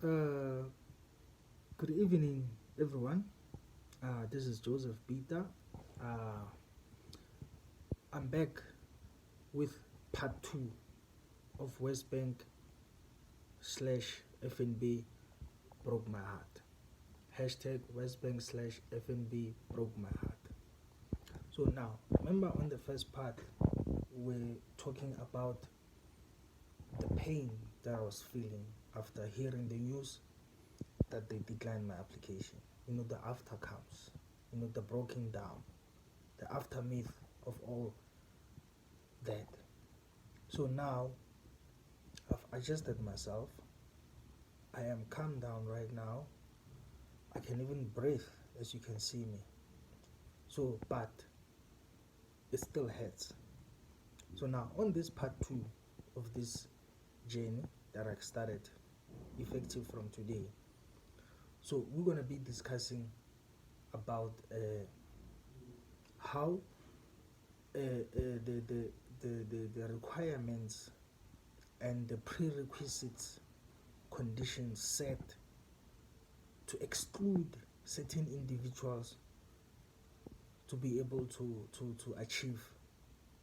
Uh, Good evening, everyone. This is Joseph Bita. Uh, I'm back with part 2 of Westbank slash FNB broke my heart. Hashtag Westbank slash FNB broke my heart. So now, remember on the first part, we're talking about the pain that I was feeling after hearing the news that they declined my application. The after comes, the broken down, the aftermath of all that. So now I've adjusted myself. I am calm down right now. I can even breathe, as you can see me. So, but it still hurts. So now on this part 2 of this journey that I started, effective from today. So we're gonna be discussing about how the requirements and the prerequisites conditions set to exclude certain individuals to be able to achieve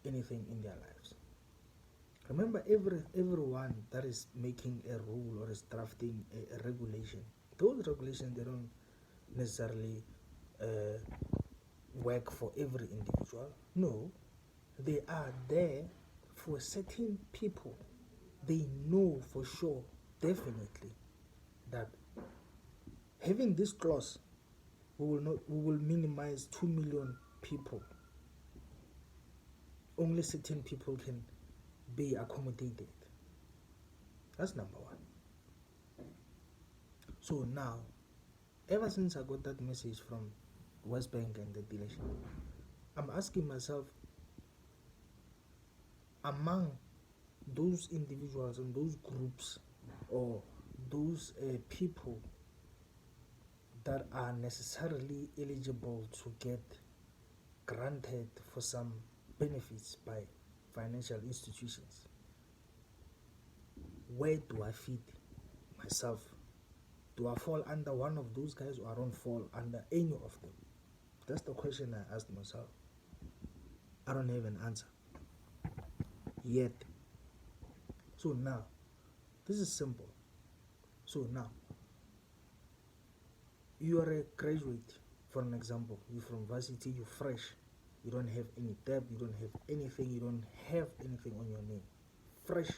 anything in their lives. Remember, everyone that is making a rule or is drafting a regulation, those regulations, they don't necessarily work for every individual. No, they are there for certain people. They know for sure, definitely, that having this clause, we will minimize 2 million people. Only certain people can be accommodated. That's number one. So now, ever since I got that message from Westbank and the dealership, I'm asking myself, among those individuals and those groups or those people that are necessarily eligible to get granted for some benefits by financial institutions, where do I fit myself? Do I fall under one of those guys, or I don't fall under any of them? That's the question I asked myself. I don't have an answer yet. So now, this is simple. So now, you are a graduate, for an example. You're from varsity, you're fresh. You don't have any debt, you don't have anything, you don't have anything on your name. Fresh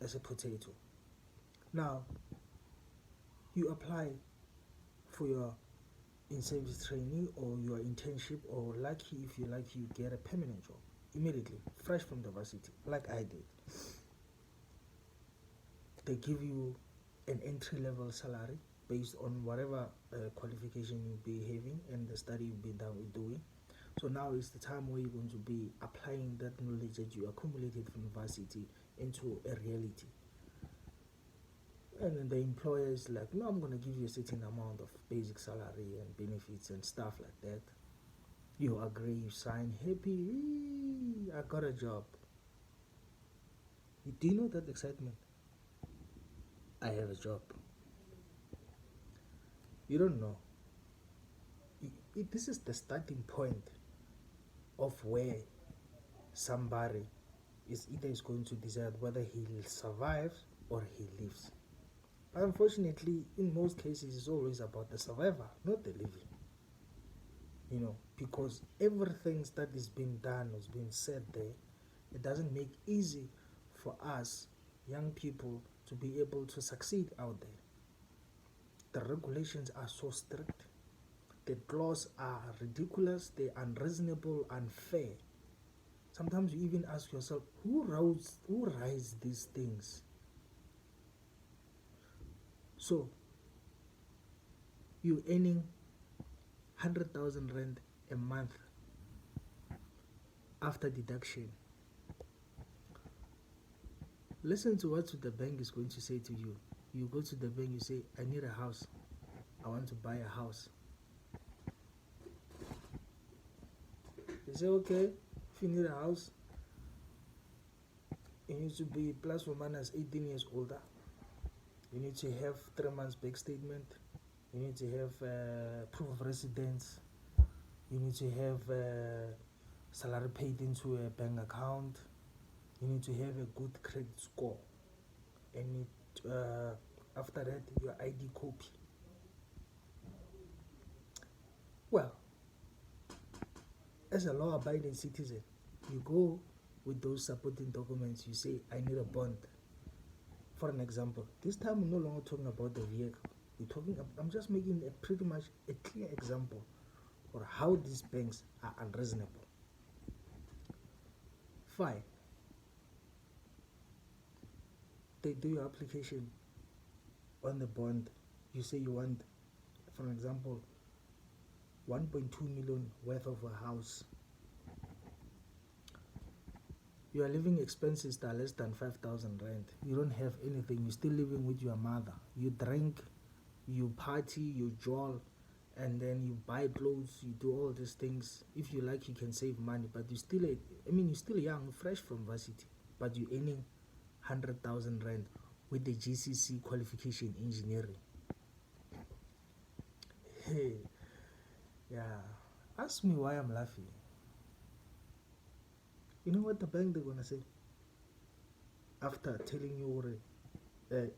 as a potato. Now, you apply for your in-service trainee or your internship, or lucky, if you lucky, you get a permanent job immediately, fresh from the varsity, like I did. They give you an entry-level salary based on whatever qualification you'll be having and the study you'll be doing. So now is the time where you're going to be applying that knowledge that you accumulated from varsity into a reality. And then the employer is like, no, I'm going to give you a certain amount of basic salary and benefits and stuff like that. You agree, you sign, happy, I got a job. Do you know that excitement? I have a job. You don't know. This is the starting point of where somebody is either is going to decide whether he'll survive or he lives. But unfortunately, in most cases, it's always about the survivor, not the living. Because everything that is being done, is being said there, it doesn't make easy for us young people to be able to succeed out there. The regulations are so strict. The laws are ridiculous, they're unreasonable, unfair. Sometimes you even ask yourself, who writes these things? So, you're earning 100,000 rand a month after deduction. Listen to what the bank is going to say to you. You go to the bank, you say, I need a house. I want to buy a house. They say, okay, if you need a house, you need to be plus or minus 18 years older. You need to have 3 months bank statement. You need to have proof of residence. You need to have salary paid into a bank account. You need to have a good credit score. And after that, your ID copy. Well, as a law-abiding citizen, you go with those supporting documents. You say, I need a bond. For an example, this time we're no longer talking about the vehicle. I'm just making a pretty much a clear example for how these banks are unreasonable. Fine. They do your application on the bond. You say you want, for example, 1.2 million worth of a house. Your living expenses are less than 5,000 rand. You don't have anything. You're still living with your mother. You drink, you party, you jowl, and then you buy clothes. You do all these things. If you like, you can save money, but you're still young, fresh from varsity, but you're earning 100,000 rand with the GCC qualification engineering. Hey, yeah. Ask me why I'm laughing. You know what the bank they're gonna say? After telling you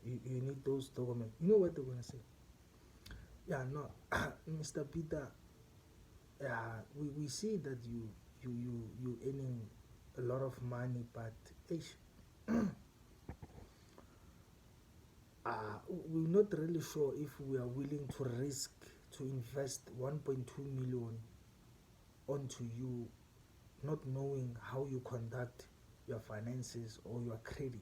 you need those documents, you know what they're gonna say? Yeah, no, Mr. Peter. Yeah, we see that you earning a lot of money, but we're not really sure if we are willing to risk to invest 1.2 million onto you, not knowing how you conduct your finances or your credit.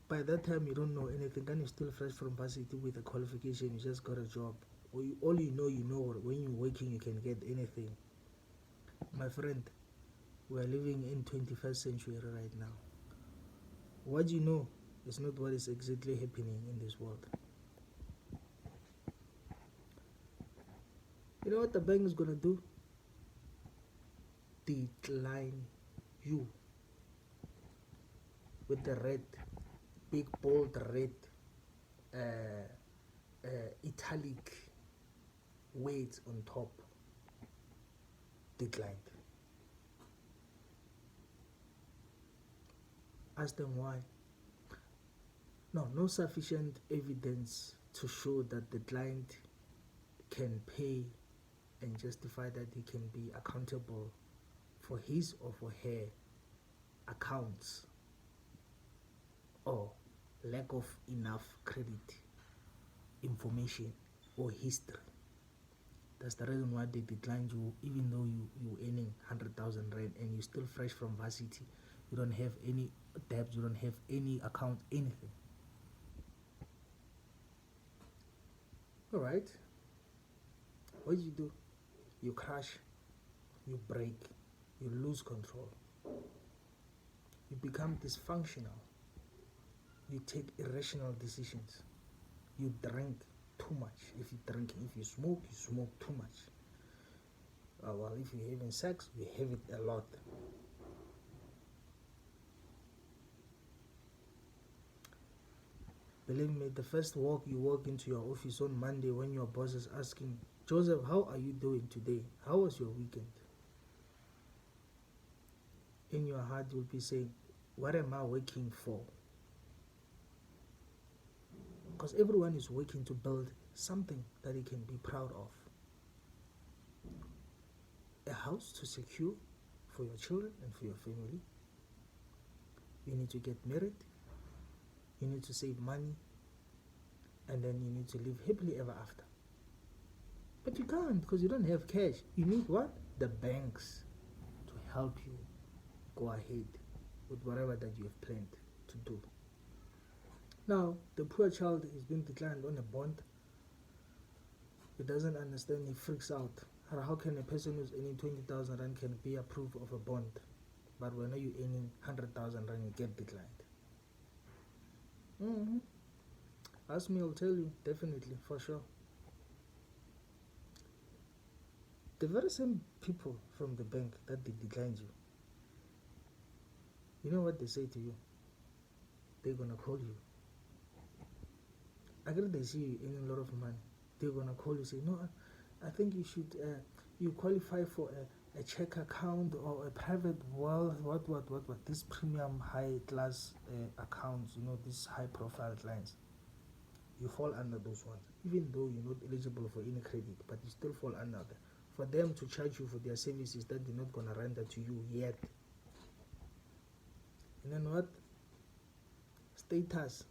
By that time, you don't know anything, and you're still fresh from varsity with a qualification. You just got a job. All you know, when you're working, you can get anything. My friend, we are living in 21st century right now. What you know is not what is exactly happening in this world. You know what the bank is going to do? Decline you with the red, big bold red, italic words on top. Declined. Ask them why. No sufficient evidence to show that the client can pay and justify that he can be accountable for his or for her accounts or lack of enough credit information or history. That's the reason why they declined you, even though you're earning 100,000 rand and you're still fresh from varsity. You don't have any debt, you don't have any account, anything. Alright. What do? You crash, you break, you lose control. You become dysfunctional. You take irrational decisions. You drink too much. If you smoke too much. Well, if you're having sex, you have it a lot. Believe me, the first walk you walk into your office on Monday when your boss is asking, Joseph, how are you doing today? How was your weekend? In your heart, you'll be saying, what am I working for? Because everyone is working to build something that he can be proud of. A house to secure for your children and for your family. You need to get married. You need to save money. And then you need to live happily ever after. But you can't because you don't have cash. You need what? The banks to help you go ahead with whatever that you have planned to do. Now, the poor child is being declined on a bond. He doesn't understand, he freaks out. How can a person who's earning 20,000 rand can be approved of a bond, but when you're earning 100,000 rand, you get declined? Ask me, I'll tell you, definitely, for sure. The very same people from the bank that they declined you, you know what they say to you? They're gonna call you. I guess they see you earning a lot of money. They're gonna call you, say, no, I think you should, you qualify for a check account or a private wealth, what, this premium high class accounts, you know, these high profile clients. You fall under those ones, even though you're not eligible for any credit, but you still fall under them. For them to charge you for their services that they're not gonna render to you yet. And then what? Status,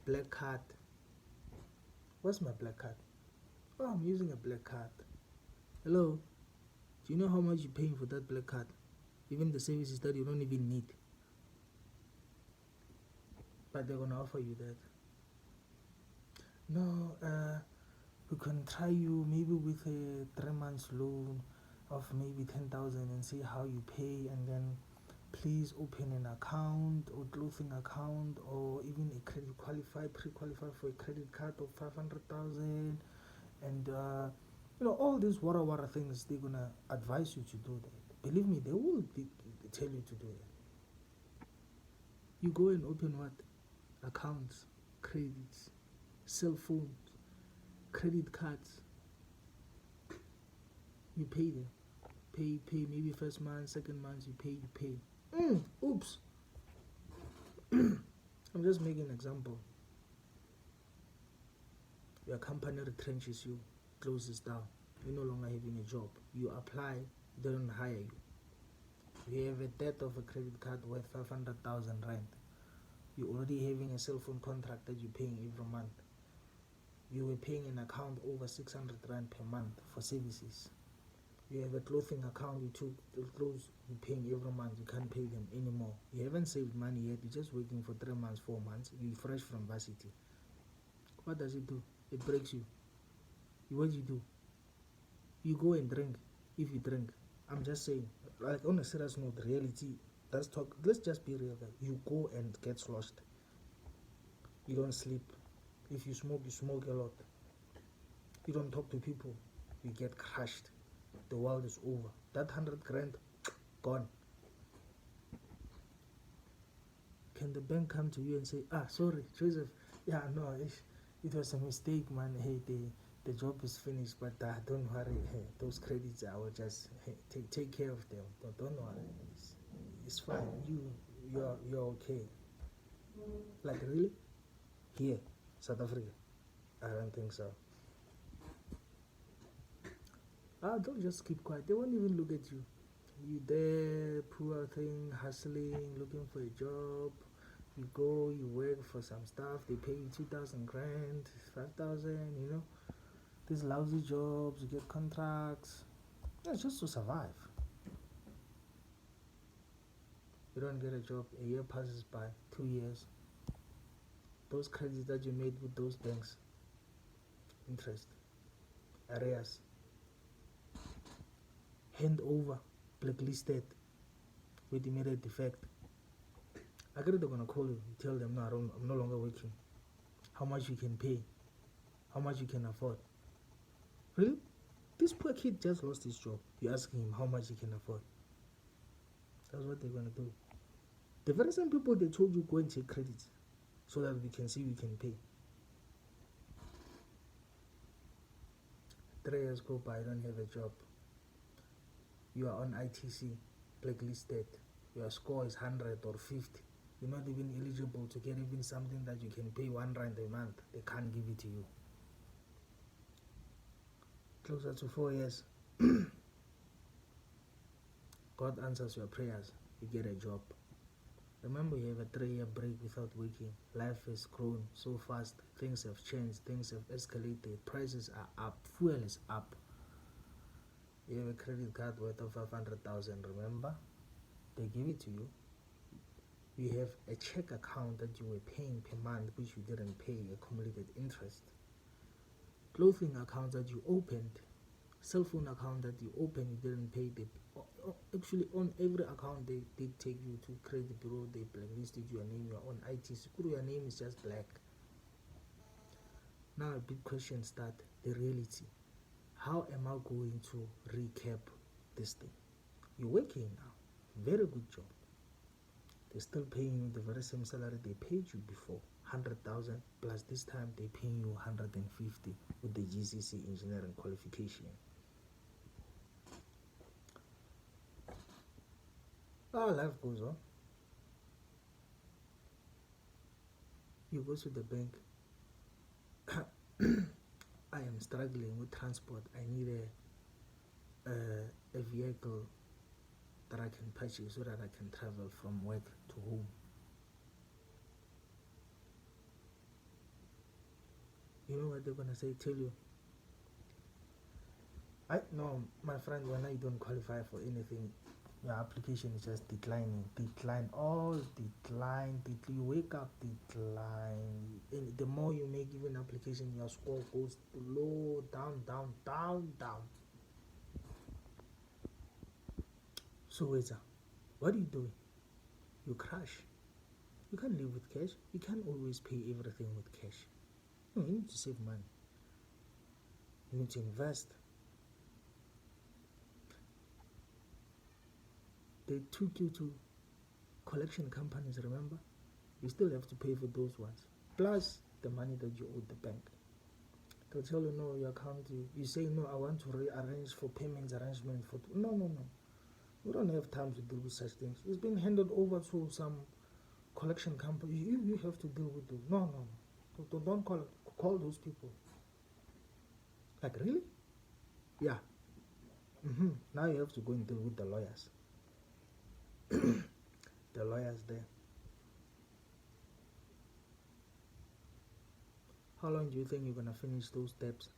black card. What's my black card? Oh, I'm using a black card. Hello? Do you know how much you're paying for that black card? Even the services that you don't even need. But they're gonna offer you that. No, we can try you maybe with a 3 months loan of maybe 10,000 and see how you pay, and then please open an account or clothing account, or even a credit pre-qualify for a credit card of 500,000, and you know, all these wara things. They're gonna advise you to do that. Believe me, they will tell you to do that. You go and open what? Accounts, credits, cell phones, credit cards. You pay them. Pay, maybe first month, second month, you pay. Oops. I'm just making an example. Your company retrenches you, closes down. You're no longer having a job. You apply, they don't hire you. You have a debt of a credit card worth 500,000 rand. You're already having a cell phone contract that you're paying every month. You were paying an account over 600 rand per month for services. You have a clothing account, you took the clothes you're paying every month, you can't pay them anymore. You haven't saved money yet, you're just waiting for 3 months, 4 months, you're fresh from varsity. What does it do? It breaks you. What do? You go and drink. If you drink, I'm just saying, like on a serious note, reality, let's just be real, guys. You go and get sloshed. You don't sleep. If you smoke a lot. You don't talk to people, you get crushed. The world is over. That 100 grand, gone. Can the bank come to you and say, sorry, Joseph, no, it was a mistake, man. Hey, the job is finished, but don't worry. Hey, those credits, I will just take care of them. Don't worry. It's fine. You're okay. Like, really? Here, South Africa? I don't think so. Don't just keep quiet. They won't even look at you. You there, poor thing, hustling, looking for a job. You go, you work for some stuff. They pay you 2,000 grand, 5,000. You know, these lousy jobs. You get contracts. Yeah, just to survive. You don't get a job. A year passes by. 2 years. Those credits that you made with those banks, interest, arrears, hand over, blacklisted, with immediate effect. I guess they're gonna call you, tell them, no, I'm no longer working. How much you can pay? How much you can afford? Really? This poor kid just lost his job. You're asking him how much he can afford. That's what they're gonna do. The very same people they told you go and take credits so that we can see we can pay. 3 years go by, you don't have a job. You are on ITC, blacklisted. Your score is 100 or 50. You're not even eligible to get even something that you can pay 1 rand a month. They can't give it to you. Closer to 4 years, God answers your prayers. You get a job. Remember, you have a 3-year break without working. Life has grown so fast. Things have changed. Things have escalated. Prices are up. Fuel is up. You have a credit card worth of 500,000. Remember, they give it to you. You have a check account that you were paying per month, which you didn't pay, accumulated interest. Clothing accounts that you opened. Cell phone account that you opened, you didn't pay. Actually, on every account they did take you to credit bureau. They blacklisted your name. You're on IT security. Your name is just black. Now a big question start. The reality. how am I going to recap this thing? You're working now, very good job. They're still paying you the very same salary they paid you before, 100,000 plus this time they're paying you 150 with the GCC engineering qualification. Life goes on. You go to the bank. I am struggling with transport. I need a vehicle that I can purchase so that I can travel from work to home. You know what they're gonna say? Tell you, no, my friend, when I don't qualify for anything, your application is just declining, decline. You wake up, decline. And the more you make even application, your score goes low, down. So Weza, what are you doing? You crash. You can't live with cash. You can't always pay everything with cash. No, you need to save money. You need to invest. They took you to collection companies, remember? You still have to pay for those ones. Plus the money that you owe the bank. They'll tell you, no, your account, you say, no, I want to rearrange for payments arrangement. No. We don't have time to deal with such things. It's been handed over to some collection company. You have to deal with those. No. Don't call those people. Like, really? Yeah. Now you have to go and deal with the lawyers. The lawyers there. How long do you think you're gonna finish those debts?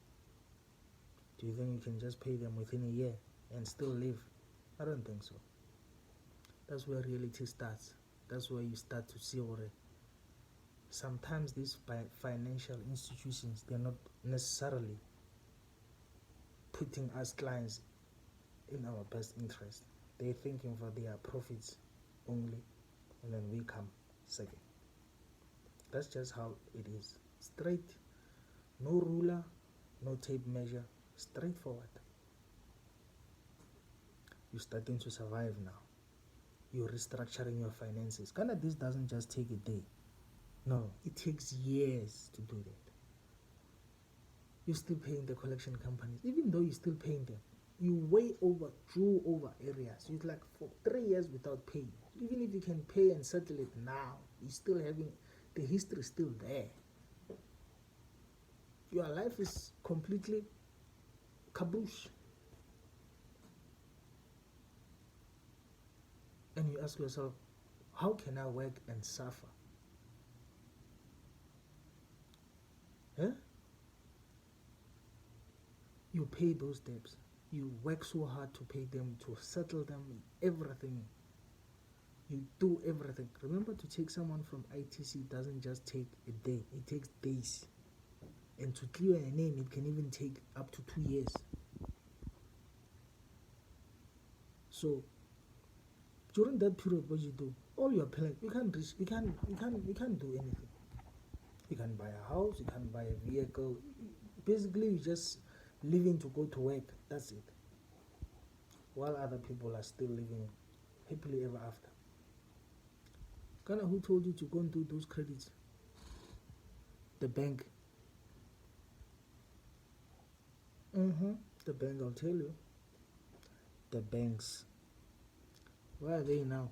Do you think you can just pay them within a year and still live? I don't think so. That's where reality starts. That's where you start to see already. Sometimes these financial institutions, they're not necessarily putting us clients in our best interest. They're thinking for their profits only, and then we come second. That's just how it is. Straight, no ruler, no tape measure, straightforward. You're starting to survive now. You're restructuring your finances. This doesn't just take a day. No, it takes years to do that. You're still paying the collection companies. Even though you're still paying them, you way overdue over areas. You're like for 3 years without paying. Even if you can pay and settle it now, you're still having, the history is still there. Your life is completely kaboosh. And you ask yourself, how can I work and suffer? You pay those debts. You work so hard to pay them, to settle them, everything. You do everything. Remember, to take someone from ITC doesn't just take a day, it takes days. And to clear a name, it can even take up to 2 years. So during that period, what you do, all your plans, you can't do anything. You can't buy a house, you can't buy a vehicle. Basically, you just living to go to work. That's it. While other people are still living happily ever after. Who told you to go and do those credits? The bank. The bank, I'll tell you. The banks. Where are they now?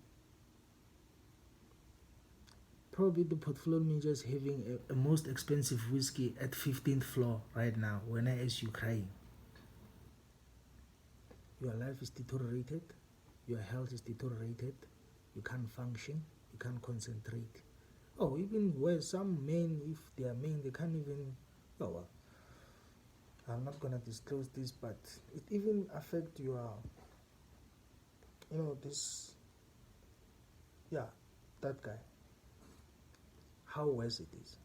Probably the portfolio managers having a most expensive whiskey at 15th floor right now when I ask you crying. Your life is deteriorated, your health is deteriorated, you can't function, you can't concentrate. Even where some men, if they are men, they can't even, I'm not gonna disclose this, but it even affects your, that guy. How worse it is.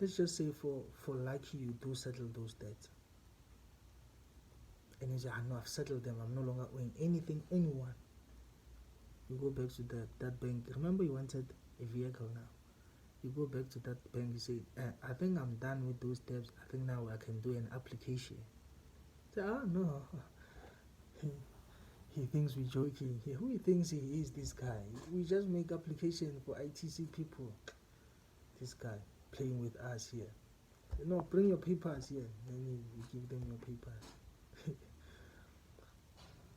Let's just say for lucky you do settle those debts. And you say, no, I've settled them, I'm no longer owing anyone. You go back to that bank. Remember you wanted a vehicle now. You go back to that bank, you say, I think I'm done with those steps. I think now I can do an application. Say, no. He thinks we're joking. Who he thinks he is, this guy? We just make application for ITC people. This guy playing with us here. No, bring your papers here. Then you give them your papers.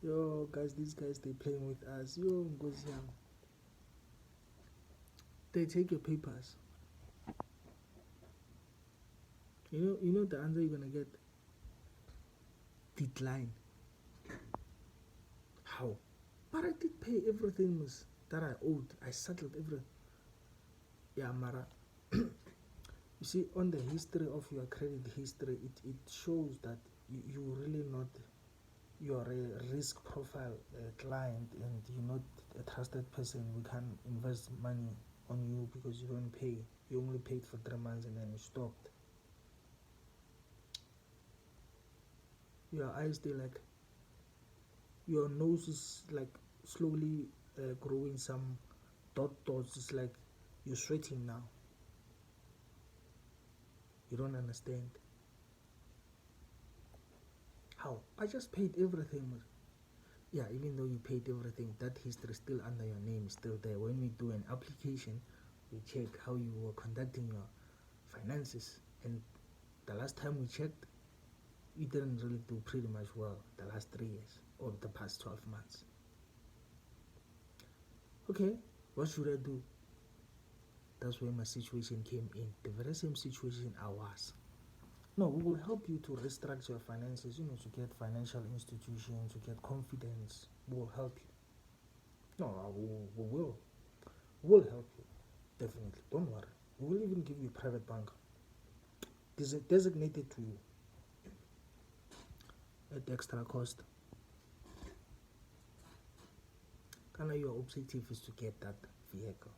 Yo, guys, these guys, they playing with us. Yo, goes young. They take your papers. You know the answer you're gonna get? Decline. How? But I did pay everything that I owed. I settled everything. Yeah, Mara. You see, on the history of your credit history, it shows that you really not, you are a risk profile client, and you're not a trusted person. We can't invest money on you because you don't pay. You only paid for 3 months and then you stopped. Your eyes, they like, your nose is like slowly growing some dots. It's like you're sweating now. You don't understand. How? I just paid everything. Yeah, even though you paid everything, that history is still under your name, is still there. When we do an application, we check how you were conducting your finances. And the last time we checked, you didn't really do pretty much well the last 3 years or the past 12 months. Okay, what should I do? That's where my situation came in. The very same situation I was. No, we will help you to restructure your finances, to get financial institutions, to get confidence. We will help you. No, we will. We will help you. Definitely. Don't worry. We will even give you a private bank designated to you at extra cost. Kind of your objective is to get that vehicle.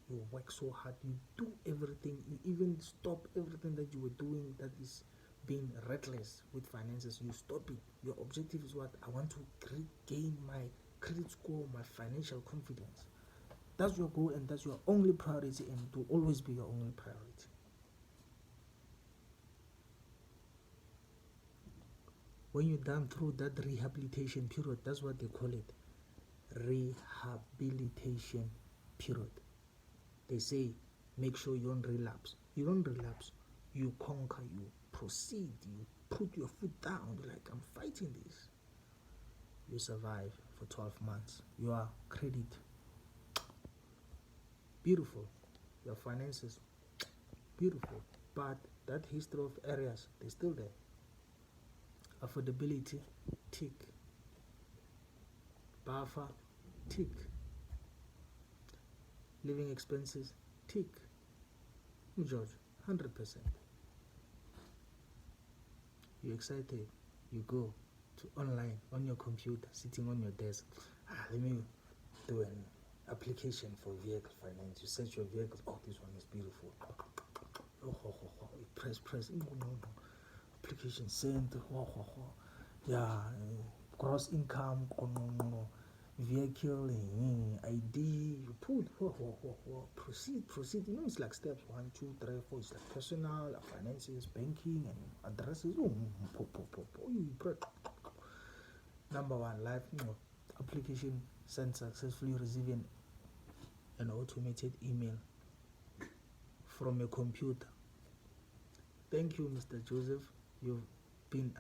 You work so hard, you do everything, you even stop everything that you were doing that is being reckless with finances. You stop it. Your objective is what? I want to regain my credit score, my financial confidence. That's your goal, and that's your only priority, and it will always be your only priority. When you're done through that rehabilitation period, that's what they call it, rehabilitation period. They say, make sure you don't relapse. You don't relapse. You conquer, you proceed, you put your foot down. You're like, I'm fighting this. You survive for 12 months. Your credit, beautiful. Your finances, beautiful. But that history of areas, they're still there. Affordability, tick. Buffer, tick. Living expenses, tick. George, 100%. You're excited. You go to online on your computer, sitting on your desk. Let me do an application for vehicle finance. You search your vehicles. Oh, this one is beautiful. Press. Application sent. Yeah, gross income. Vehicle, ID, you put, proceed. It's like steps 1, 2, 3, 4. It's like personal, finances, banking, and addresses. Number 1, life, application sent successfully, receiving an automated email from a computer. Thank you, Mr. Joseph. You've been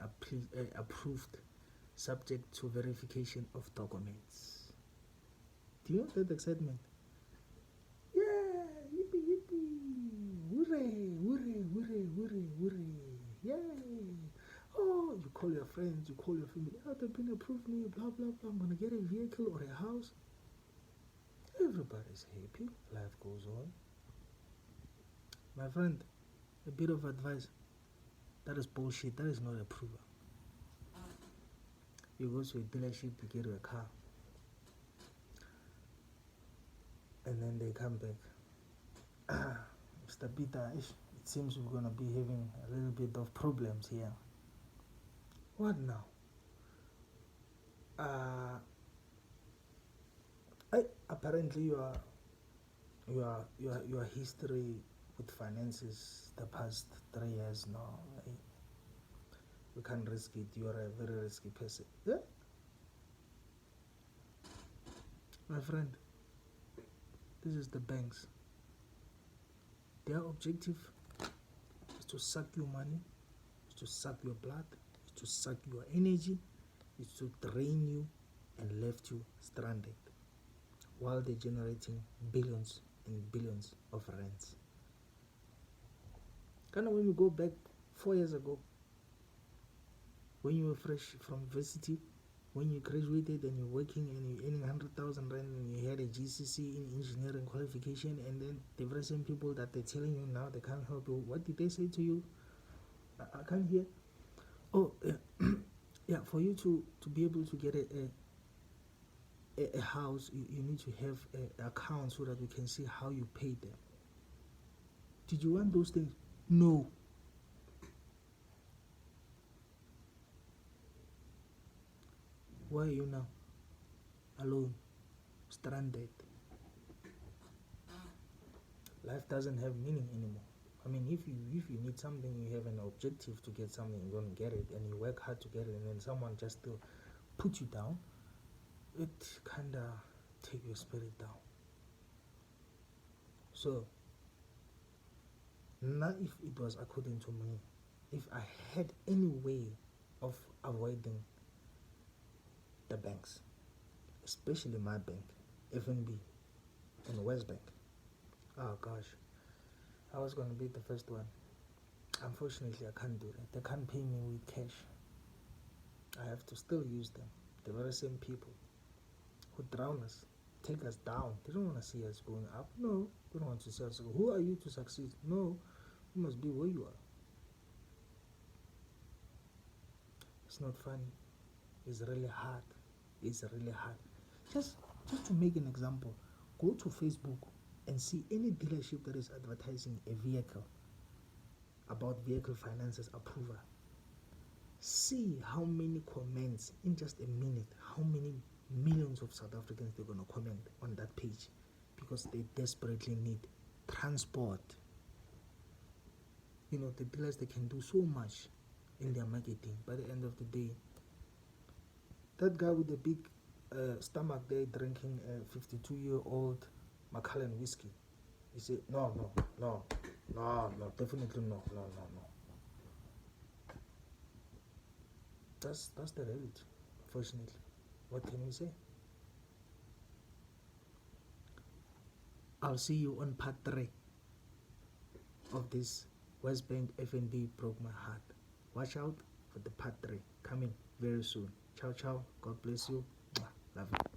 approved, subject to verification of documents. Do you know that excitement? Yeah, yippee, hooray, yay. Oh, you call your friends, you call your family. Oh, they've been approved me, blah, blah, blah. I'm gonna get a vehicle or a house. Everybody's happy. Life goes on. My friend, a bit of advice. That is bullshit. That is not approval. You go to a dealership to get a car, and then they come back. Mr. Peter, it seems we're gonna be having a little bit of problems here. What now? Apparently you are your history with finances the past 3 years now. You can't risk it. You are a very risky person. Yeah? My friend, this is the banks. Their objective is to suck your money, is to suck your blood, is to suck your energy, is to drain you and left you stranded while they're generating billions and billions of rents. Kind of when you go back 4 years ago, when you were fresh from university, when you graduated and you're working and you're earning 100,000 rand and you had a GCC in engineering qualification, and then the very same people that they're telling you now they can't help you, what did they say to you? I can't hear. Oh, yeah. Yeah, for you to be able to get a house, you need to have an account so that we can see how you paid them. Did you want those things? No. Why are you now alone, stranded? Life doesn't have meaning anymore. I mean, if you need something, you have an objective to get something, you're going to get it, and you work hard to get it, and then someone just still put you down, it kind of take your spirit down. So, now if it was according to me, if I had any way of avoiding the banks, especially my bank, FNB and Westbank, oh gosh, I was going to be the first one. Unfortunately, I can't do that. They can't pay me with cash. I have to still use them. The very same people who drown us, take us down. They don't want to see us going up. No, they don't want to see us go. Who are you to succeed? No, you must be where you are. It's not funny. It's really hard. It's really hard. Just to make an example, go to Facebook and see any dealership that is advertising a vehicle about vehicle finances approval. See how many comments in just a minute, how many millions of South Africans they're going to comment on that page because they desperately need transport. You know, the dealers, they can do so much in their marketing. By the end of the day, that guy with the big stomach there drinking a 52-year-old Macallan whiskey, he said, no, definitely no. That's the reality, fortunately. What can we say? I'll see you on part 3 of this Westbank FNB broke my heart. Watch out for the part 3 coming very soon. Ciao, ciao. God bless you. Love you.